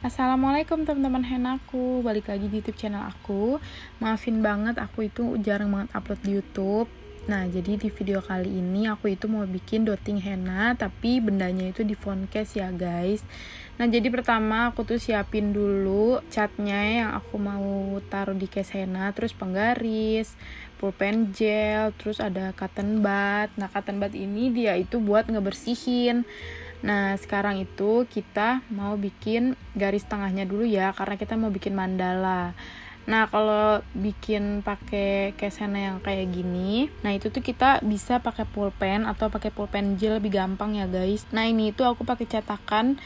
Assalamualaikum teman-teman hennaku, balik lagi di YouTube channel aku. Maafin banget aku itu jarang banget upload di YouTube. Nah, jadi di video kali ini aku itu mau bikin dotting henna, tapi bendanya itu di phone case ya guys. Nah, jadi pertama aku tuh siapin dulu catnya yang aku mau taruh di case henna, terus penggaris, pulpen gel, terus ada cotton bud. Nah, cotton bud ini dia itu buat ngebersihin. Nah, sekarang itu kita mau bikin garis tengahnya dulu ya, karena kita mau bikin mandala. Nah, kalau bikin pakai case henna yang kayak gini, nah itu tuh kita bisa pakai pulpen atau pakai pulpen gel, lebih gampang ya guys. Nah, ini tuh aku pakai cetakan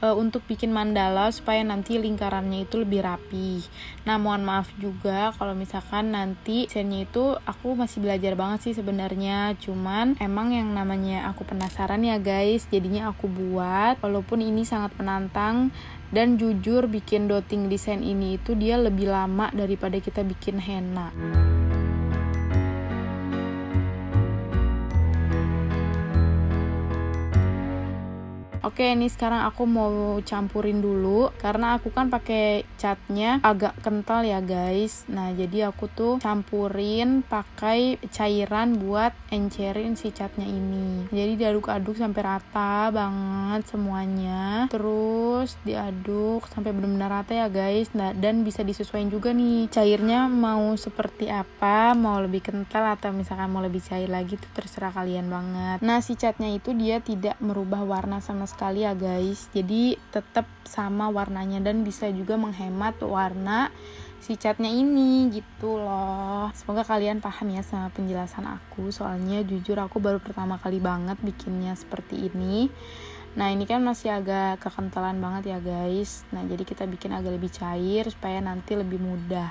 untuk bikin mandala supaya nanti lingkarannya itu lebih rapi. Nah, mohon maaf juga kalau misalkan nanti desainnya itu aku masih belajar banget sih sebenarnya. Cuman emang yang namanya aku penasaran ya guys, jadinya aku buat. Walaupun ini sangat menantang, dan jujur bikin dotting desain ini itu dia lebih lama daripada kita bikin henna. Oke, ini sekarang aku mau campurin dulu karena aku kan pakai catnya agak kental ya guys. Nah, jadi aku tuh campurin pakai cairan buat encerin si catnya ini. Jadi diaduk-aduk sampai rata banget semuanya. Terus diaduk sampai benar-benar rata ya guys. Nah, dan bisa disesuaikan juga nih cairnya mau seperti apa, mau lebih kental atau misalkan mau lebih cair lagi, tuh terserah kalian banget. Nah, si catnya itu dia tidak merubah warna sama sekali ya guys, jadi tetap sama warnanya dan bisa juga menghemat warna si catnya ini gitu loh. Semoga kalian paham ya sama penjelasan aku, soalnya jujur aku baru pertama kali banget bikinnya seperti ini. Nah, ini kan masih agak kekentalan banget ya guys. Nah, jadi kita bikin agak lebih cair supaya nanti lebih mudah.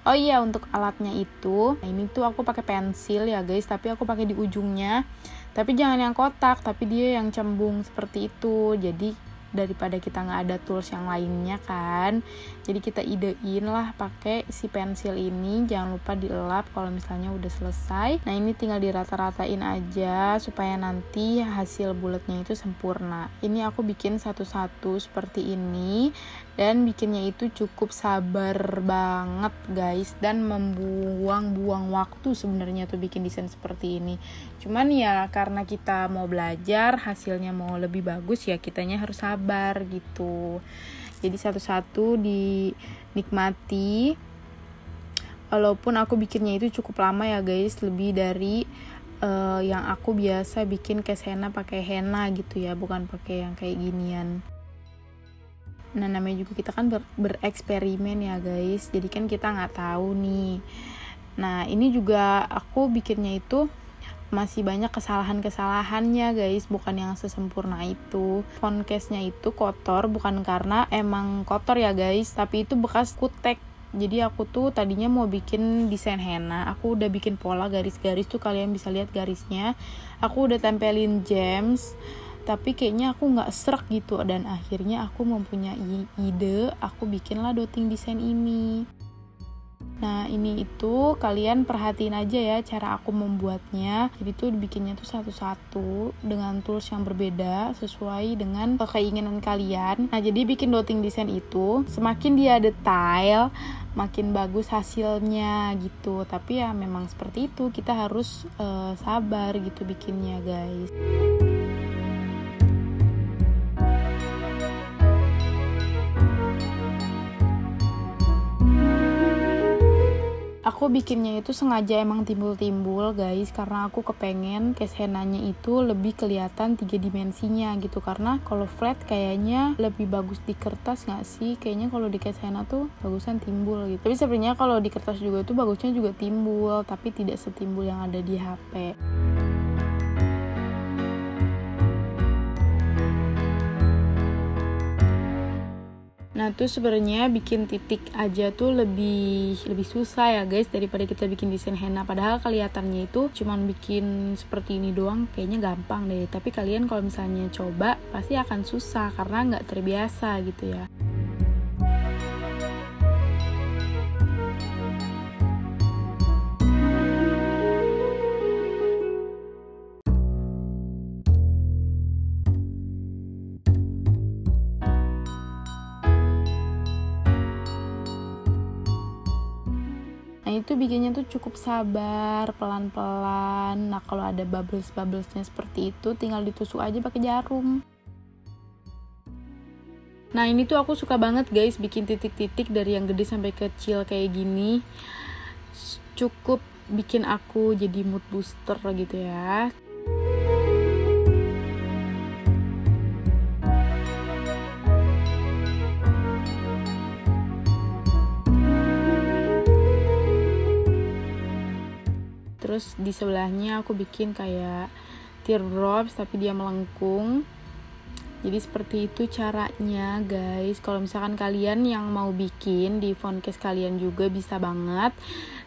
Oh iya, untuk alatnya itu, nah ini tuh aku pakai pensil ya guys, tapi aku pakai di ujungnya. Tapi jangan yang kotak, tapi dia yang cembung seperti itu. Jadi daripada kita nggak ada tools yang lainnya kan, jadi kita idein lah pakai si pensil ini. Jangan lupa dielap kalau misalnya udah selesai. Nah, ini tinggal dirata-ratain aja supaya nanti hasil bulatnya itu sempurna. Ini aku bikin satu-satu seperti ini, dan bikinnya itu cukup sabar banget guys, dan membuang-buang waktu sebenarnya tuh bikin desain seperti ini. Cuman ya karena kita mau belajar, hasilnya mau lebih bagus ya kitanya harus sabar gitu. Jadi satu-satu dinikmati. Walaupun aku bikinnya itu cukup lama ya guys, lebih dari yang aku biasa bikin case henna pakai henna gitu ya, bukan pakai yang kayak ginian. Nah, namanya juga kita kan bereksperimen ya guys, jadi kan kita nggak tahu nih. Nah, ini juga aku bikinnya itu masih banyak kesalahan-kesalahannya guys, bukan yang sesempurna itu. Phone case-nya itu kotor bukan karena emang kotor ya guys, tapi itu bekas kutek. Jadi aku tuh tadinya mau bikin desain henna, aku udah bikin pola garis-garis tuh, kalian bisa lihat garisnya. Aku udah tempelin gems, tapi kayaknya aku nggak serak gitu, dan akhirnya aku mempunyai ide, aku bikinlah dotting desain ini. Nah, ini itu kalian perhatiin aja ya cara aku membuatnya. Jadi tuh bikinnya tuh satu-satu dengan tools yang berbeda sesuai dengan keinginan kalian. Nah, jadi bikin dotting desain itu semakin dia detail, makin bagus hasilnya gitu. Tapi ya memang seperti itu, kita harus sabar gitu bikinnya guys. Aku bikinnya itu sengaja emang timbul-timbul guys, karena aku kepengen case hennanya itu lebih kelihatan 3 dimensinya gitu. Karena kalau flat kayaknya lebih bagus di kertas gak sih? Kayaknya kalau di case henna tuh bagusan timbul gitu. Tapi sebenarnya kalau di kertas juga tuh bagusnya juga timbul, tapi tidak setimbul yang ada di HP. Nah, tuh sebenarnya bikin titik aja tuh lebih susah ya guys daripada kita bikin desain henna. Padahal kelihatannya itu cuman bikin seperti ini doang, kayaknya gampang deh. Tapi kalian kalau misalnya coba pasti akan susah karena nggak terbiasa gitu ya. Nah itu bikinnya tuh cukup sabar, pelan-pelan. Nah kalau ada bubbles-bubblesnya seperti itu, tinggal ditusuk aja pakai jarum. Nah ini tuh aku suka banget guys bikin titik-titik dari yang gede sampai kecil kayak gini. Cukup bikin aku jadi mood booster gitu ya. Terus di sebelahnya aku bikin kayak teardrops tapi dia melengkung. Jadi seperti itu caranya guys. Kalau misalkan kalian yang mau bikin di phone case kalian juga bisa banget.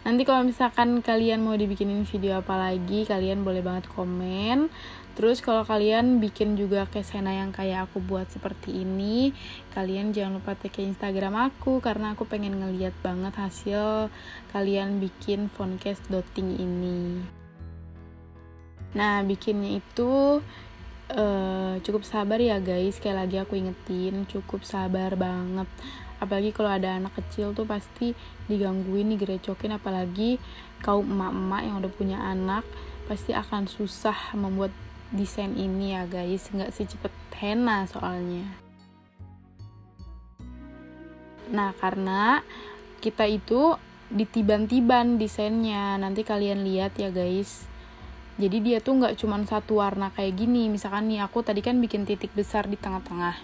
Nanti kalau misalkan kalian mau dibikinin video apa lagi, kalian boleh banget komen. Terus kalau kalian bikin juga case henna yang kayak aku buat seperti ini, kalian jangan lupa tag ke Instagram aku, karena aku pengen ngeliat banget hasil kalian bikin phone case dotting ini. Nah bikinnya itu cukup sabar ya guys. Sekali lagi aku ingetin, cukup sabar banget. Apalagi kalau ada anak kecil tuh pasti digangguin, digerecokin. Apalagi kaum emak-emak yang udah punya anak, pasti akan susah membuat desain ini ya guys. Nggak secepat henna soalnya. Nah karena kita itu ditiban-tiban desainnya, nanti kalian lihat ya guys. Jadi dia tuh nggak cuma satu warna kayak gini. Misalkan nih aku tadi kan bikin titik besar di tengah-tengah,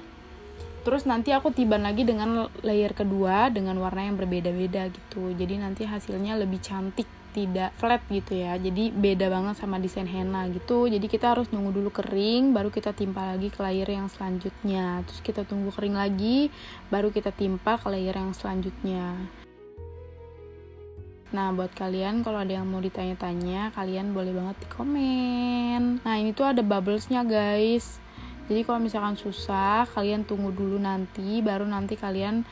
terus nanti aku tiban lagi dengan layer kedua dengan warna yang berbeda-beda gitu. Jadi nanti hasilnya lebih cantik, tidak flat gitu ya. Jadi beda banget sama desain henna gitu. Jadi kita harus nunggu dulu kering, baru kita timpa lagi ke layer yang selanjutnya. Terus kita tunggu kering lagi, baru kita timpa ke layer yang selanjutnya. Nah buat kalian kalau ada yang mau ditanya-tanya, kalian boleh banget di komen. Nah ini tuh ada bubblesnya guys. Jadi kalau misalkan susah, kalian tunggu dulu nanti, baru nanti kalian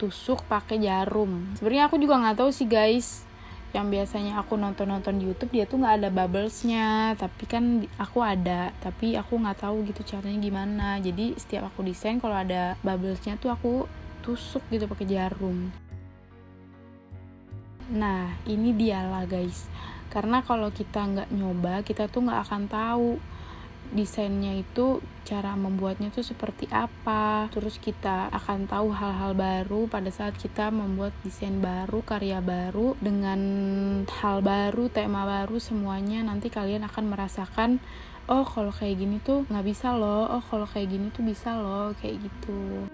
tusuk pakai jarum. Sebenarnya aku juga nggak tahu sih guys. Yang biasanya aku nonton di YouTube dia tuh nggak ada bubblesnya, tapi kan aku ada. Tapi aku nggak tahu gitu caranya gimana. Jadi setiap aku desain kalau ada bubblesnya tuh aku tusuk gitu pakai jarum. Nah ini dialah guys, karena kalau kita nggak nyoba, kita tuh nggak akan tahu desainnya itu cara membuatnya tuh seperti apa. Terus kita akan tahu hal-hal baru pada saat kita membuat desain baru, karya baru, dengan hal baru, tema baru, semuanya nanti kalian akan merasakan, oh kalau kayak gini tuh nggak bisa loh, oh kalau kayak gini tuh bisa loh, kayak gitu.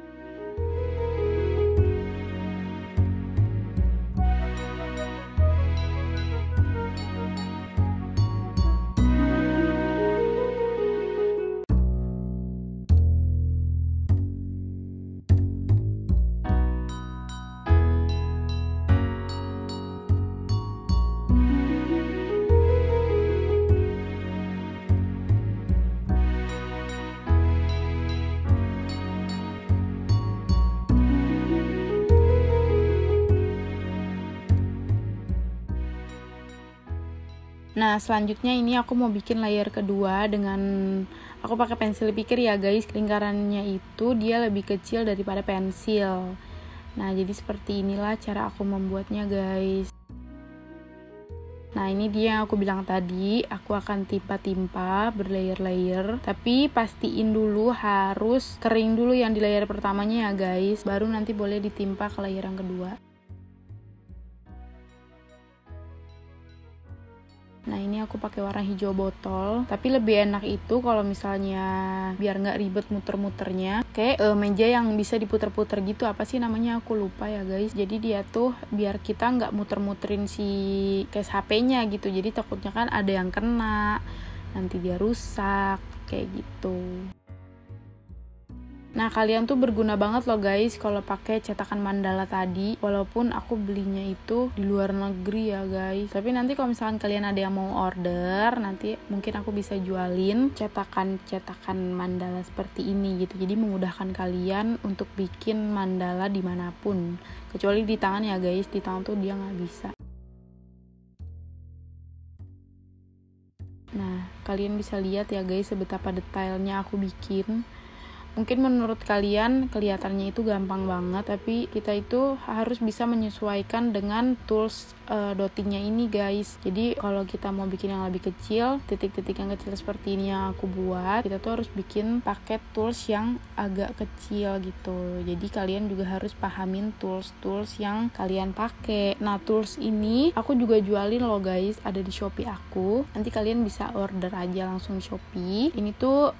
Nah selanjutnya ini aku mau bikin layer kedua dengan aku pakai pensil piker ya guys. Lingkarannya itu dia lebih kecil daripada pensil. Nah jadi seperti inilah cara aku membuatnya guys. Nah ini dia yang aku bilang tadi, aku akan timpa-timpa berlayer-layer, tapi pastiin dulu harus kering dulu yang di layer pertamanya ya guys, baru nanti boleh ditimpa ke layer yang kedua. Nah ini aku pakai warna hijau botol, tapi lebih enak itu kalau misalnya biar nggak ribet muter-muternya, kayak meja yang bisa diputer-puter gitu, apa sih namanya aku lupa ya guys. Jadi dia tuh biar kita nggak muter-muterin si case HP-nya gitu, jadi takutnya kan ada yang kena, nanti dia rusak kayak gitu. Nah kalian tuh berguna banget loh guys kalau pakai cetakan mandala tadi, walaupun aku belinya itu di luar negeri ya guys. Tapi nanti kalau misalkan kalian ada yang mau order, nanti mungkin aku bisa jualin cetakan mandala seperti ini gitu. Jadi memudahkan kalian untuk bikin mandala dimanapun, kecuali di tangan ya guys, di tangan tuh dia nggak bisa. Nah kalian bisa lihat ya guys sebetapa detailnya aku bikin. Mungkin menurut kalian kelihatannya itu gampang banget, tapi kita itu harus bisa menyesuaikan dengan tools dottingnya ini guys. Jadi kalau kita mau bikin yang lebih kecil, titik-titik yang kecil seperti ini yang aku buat, kita tuh harus bikin pakai tools yang agak kecil gitu. Jadi kalian juga harus pahamin tools yang kalian pakai. Nah, tools ini aku juga jualin loh guys, ada di Shopee aku. Nanti kalian bisa order aja langsung di Shopee. Ini tuh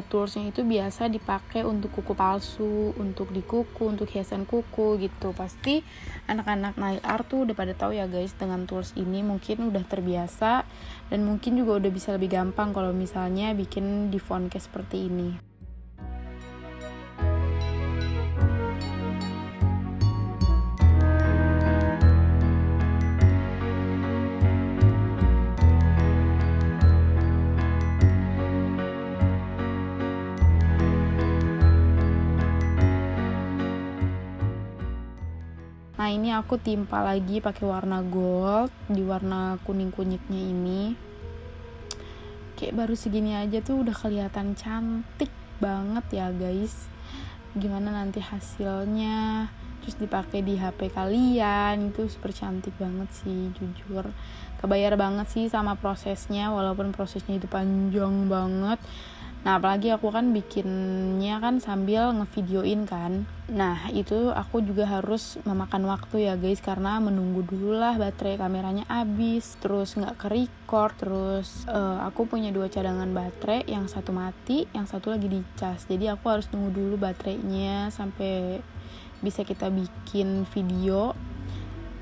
toolsnya itu biasa dipakai untuk kuku palsu, untuk di kuku, untuk hiasan kuku gitu. Pasti anak-anak nail art tuh udah pada tahu ya guys dengan tools ini, mungkin udah terbiasa dan mungkin juga udah bisa lebih gampang kalau misalnya bikin di font kayak seperti ini. Nah, ini aku timpa lagi pakai warna gold di warna kuning kunyitnya ini. Kayak baru segini aja tuh udah kelihatan cantik banget ya guys. Gimana nanti hasilnya, terus dipakai di HP kalian, itu super cantik banget sih, jujur. Kebayar banget sih sama prosesnya, walaupun prosesnya itu panjang banget. Nah, apalagi aku kan bikinnya kan sambil ngevideoin kan. Nah, itu aku juga harus memakan waktu ya guys, karena menunggu dulu lah baterai kameranya habis, terus nggak ke-record, terus aku punya 2 cadangan baterai, yang satu mati, yang satu lagi dicas. Jadi aku harus tunggu dulu baterainya sampai bisa kita bikin video,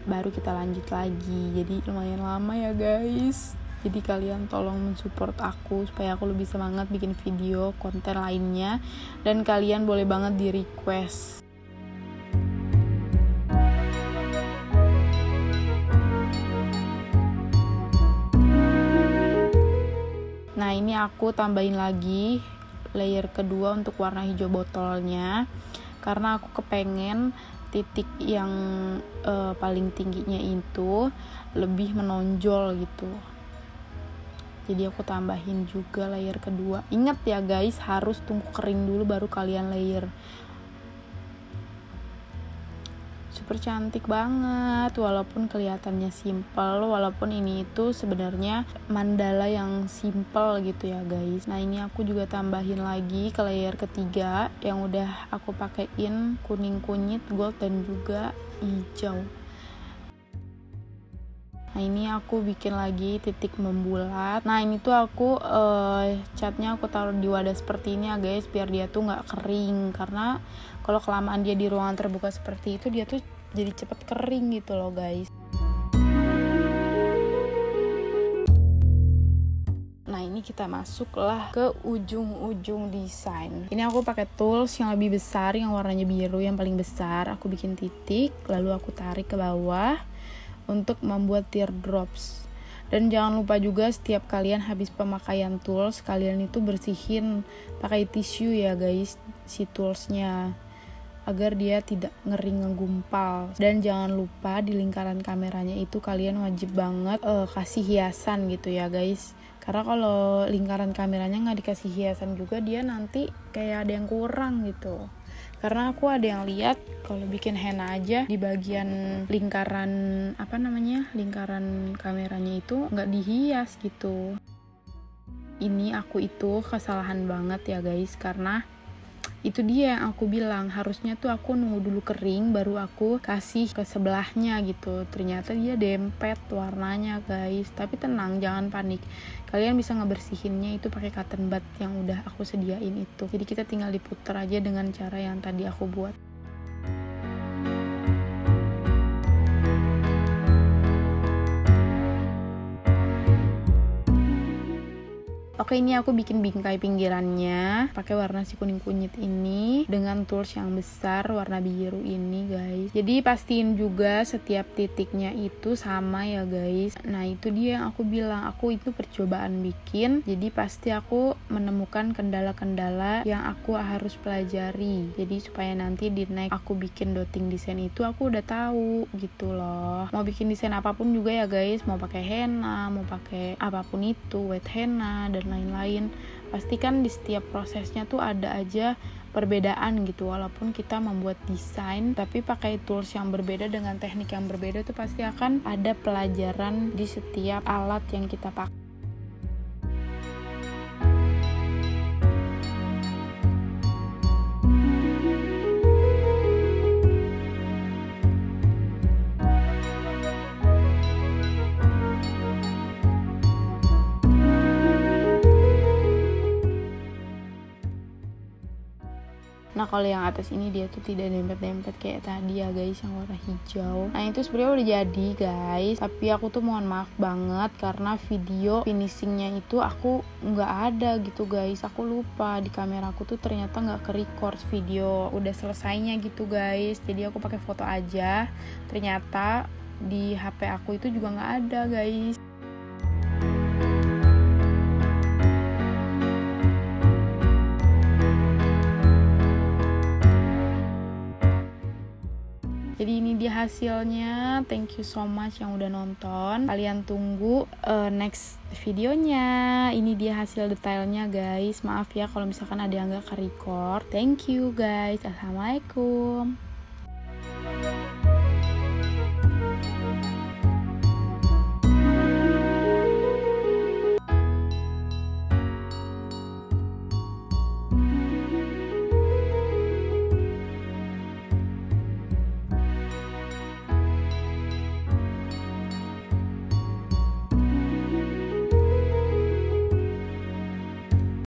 baru kita lanjut lagi. Jadi lumayan lama ya guys. Jadi kalian tolong mensupport aku supaya aku lebih semangat bikin video konten lainnya, dan kalian boleh banget di request. Nah, ini aku tambahin lagi layer kedua untuk warna hijau botolnya, karena aku kepengen titik yang paling tingginya itu lebih menonjol gitu. Jadi aku tambahin juga layer kedua. Ingat ya guys, harus tunggu kering dulu baru kalian layer. Super cantik banget, walaupun kelihatannya simple, walaupun ini itu sebenarnya mandala yang simple gitu ya guys. Nah, ini aku juga tambahin lagi ke layer ketiga yang udah aku pakein kuning kunyit, gold, dan juga hijau. Nah, ini aku bikin lagi titik membulat. Nah, ini tuh aku catnya aku taruh di wadah seperti ini ya guys, biar dia tuh nggak kering, karena kalau kelamaan dia di ruangan terbuka seperti itu, dia tuh jadi cepet kering gitu loh guys. Nah, ini kita masuklah ke ujung-ujung desain. Ini aku pakai tools yang lebih besar, yang warnanya biru, yang paling besar. Aku bikin titik, lalu aku tarik ke bawah untuk membuat teardrops. Dan jangan lupa juga setiap kalian habis pemakaian tools, kalian itu bersihin pakai tisu ya guys si toolsnya, agar dia tidak ngering ngegumpal. Dan jangan lupa di lingkaran kameranya itu kalian wajib banget kasih hiasan gitu ya guys, karena kalau lingkaran kameranya nggak dikasih hiasan juga, dia nanti kayak ada yang kurang gitu. Karena aku ada yang lihat kalau bikin henna aja di bagian lingkaran lingkaran kameranya itu nggak dihias gitu. Ini aku itu kesalahan banget ya guys, karena itu dia yang aku bilang, harusnya tuh aku nunggu dulu kering baru aku kasih ke sebelahnya gitu. Ternyata dia dempet warnanya guys. Tapi tenang, jangan panik, kalian bisa ngebersihinnya itu pakai cotton bud yang udah aku sediain itu. Jadi kita tinggal diputer aja dengan cara yang tadi aku buat. Oke, ini aku bikin bingkai pinggirannya pakai warna si kuning kunyit ini dengan tools yang besar warna biru ini guys. Jadi pastiin juga setiap titiknya itu sama ya guys. Nah, itu dia yang aku bilang, aku itu percobaan bikin, jadi pasti aku menemukan kendala-kendala yang aku harus pelajari. Jadi supaya nanti di next aku bikin dotting desain itu aku udah tahu gitu loh. Mau bikin desain apapun juga ya guys, mau pakai henna, mau pakai apapun itu, wet henna dan lain-lain, pastikan di setiap prosesnya tuh ada aja perbedaan gitu. Walaupun kita membuat desain tapi pakai tools yang berbeda dengan teknik yang berbeda, itu pasti akan ada pelajaran di setiap alat yang kita pakai. Nah kalau yang atas ini dia tuh tidak dempet-dempet kayak tadi ya guys, yang warna hijau. Nah itu sebenarnya udah jadi guys, tapi aku tuh mohon maaf banget karena video finishingnya itu aku nggak ada gitu guys. Aku lupa di kameraku tuh ternyata nggak ke-record video udah selesainya gitu guys. Jadi aku pakai foto aja, ternyata di HP aku itu juga nggak ada guys. Jadi ini dia hasilnya. Thank you so much yang udah nonton. Kalian tunggu next videonya. Ini dia hasil detailnya guys. Maaf ya kalau misalkan ada yang gak ke-record. Thank you guys. Assalamualaikum.